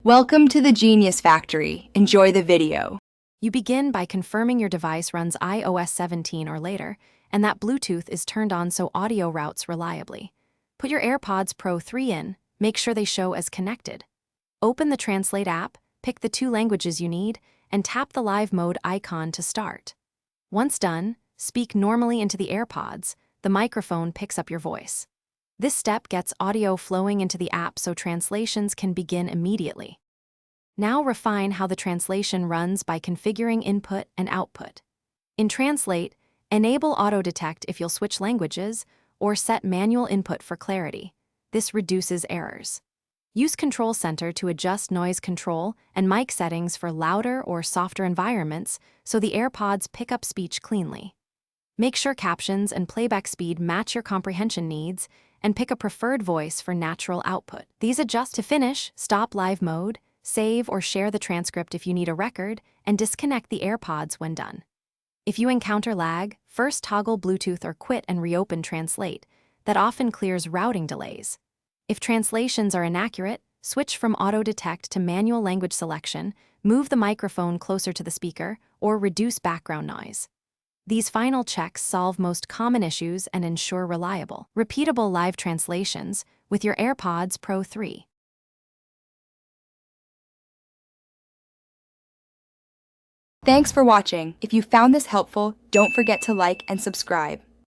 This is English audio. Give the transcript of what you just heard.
Welcome to the Genius Factory. Enjoy the video. You begin by confirming your device runs iOS 17 or later, and that Bluetooth is turned on so audio routes reliably. Put your AirPods Pro 3 in, make sure they show as connected. Open the Translate app, pick the 2 languages you need, and tap the live mode icon to start. Once done, speak normally into the AirPods. The microphone picks up your voice. This step gets audio flowing into the app so translations can begin immediately. Now refine how the translation runs by configuring input and output. In Translate, enable auto-detect if you'll switch languages, or set manual input for clarity. This reduces errors. Use Control Center to adjust noise control and mic settings for louder or softer environments so the AirPods pick up speech cleanly. Make sure captions and playback speed match your comprehension needs, and pick a preferred voice for natural output. These adjust to finish, stop live mode, save or share the transcript if you need a record, and disconnect the AirPods when done. If you encounter lag, first toggle Bluetooth or quit and reopen Translate. That often clears routing delays. If translations are inaccurate, switch from auto-detect to manual language selection, move the microphone closer to the speaker, or reduce background noise. These final checks solve most common issues and ensure reliable, repeatable live translations with your AirPods Pro 3. Thanks for watching. If you found this helpful, don't forget to like and subscribe.